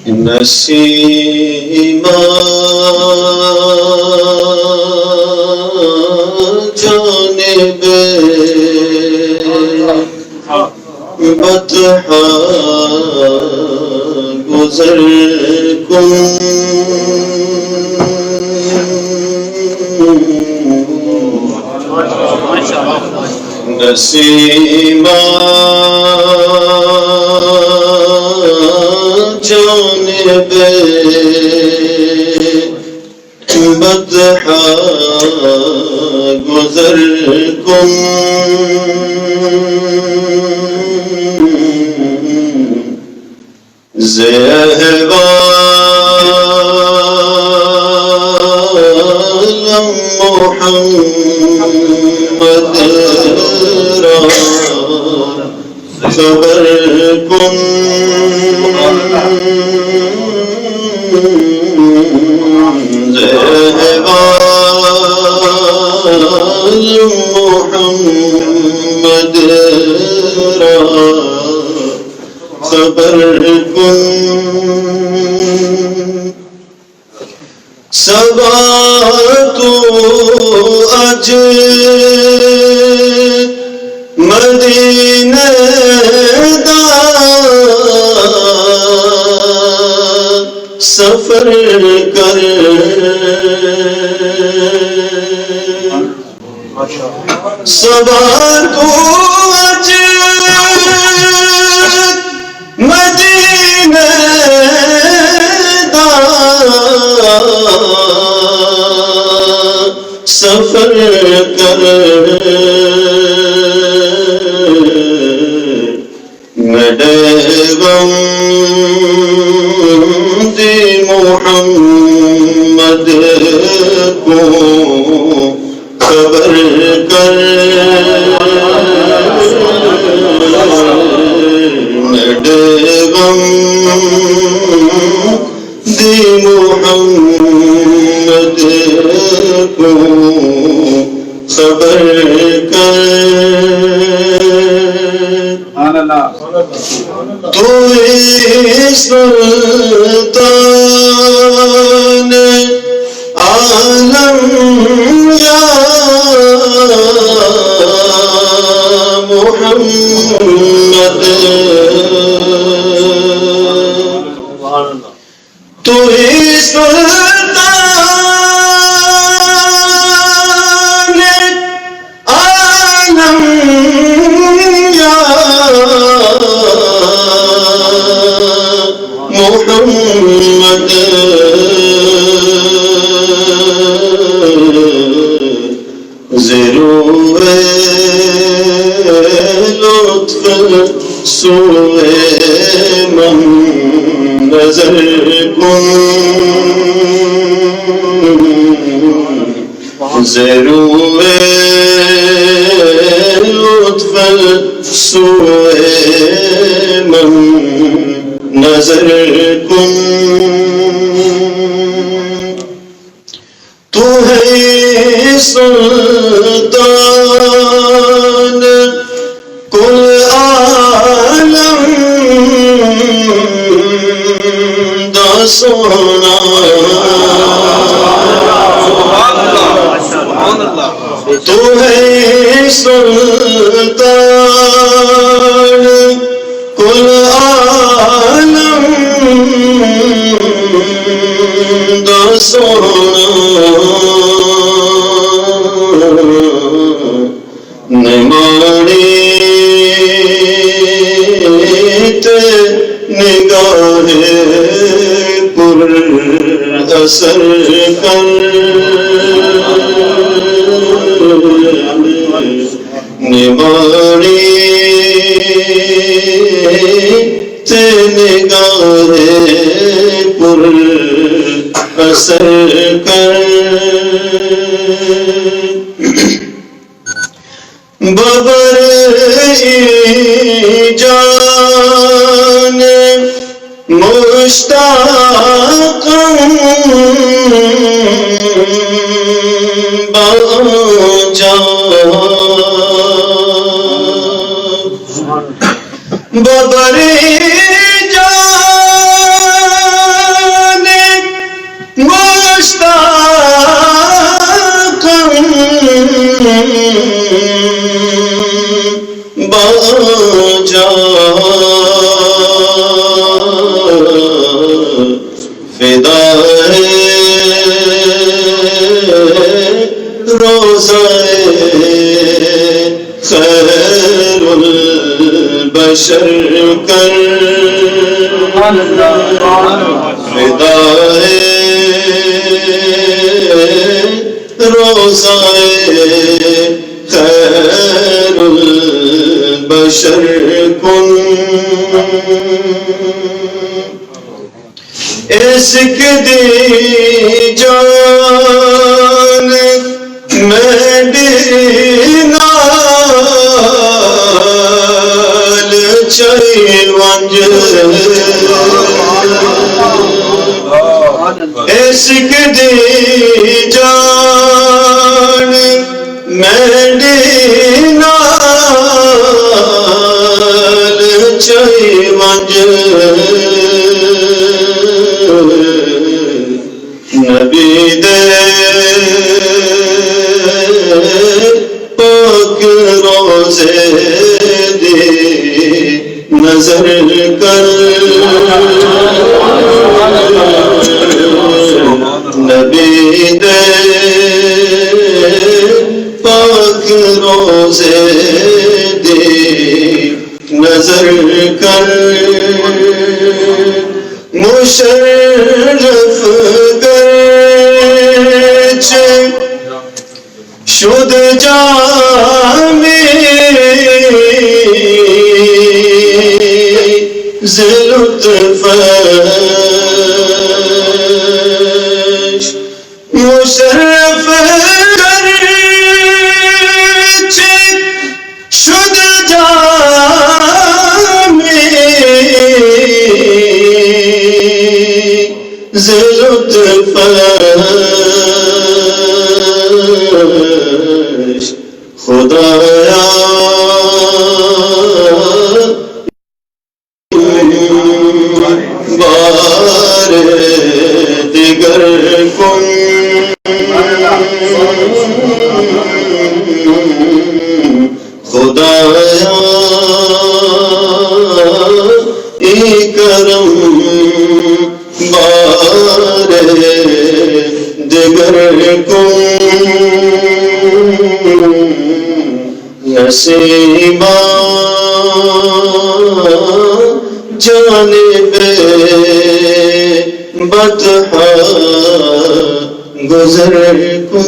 نسیما جانب بطحا گزر کن نسیما جانب بطحا گزر کن زہوال محمد را خبر کن زہوال محمد را خبر کن سبا تو اج مدینہ دا سفر کر سبا تو اج مدینہ دا سفر کر غم دی محمد کو خبر کر غم دی محمد کو خبر کر تو سلطان عالم یا محمد تو سلطان عالم یا محمد ضرور لطف سوئے من نظر کن ضرور لطف سوئے من نظر کن تو ہے سلطان کل عالم دا سونا تو ہے سلطان کل عالم دا سونا نمانی نگاہ پر اثر کر نمانی نگاہ پر اثر کر ببر جان مشتاق باجا ببر جان کر ردائے روضائے خیر البشر کن عشق دی جان میں نال چائی ونج عشق دی جان میں نال چائی ونج نبی دے پاک روزے دی نظر کر نبی دے پاک روزے دی نظر کر مشرف گرچ شد جامی زلطفش مشرف گرچ شد جامی زلطفش خدایا بار دیگر کن خدایا ای کرم بار دیگر کن نصیبا جانب بطحا گزر کن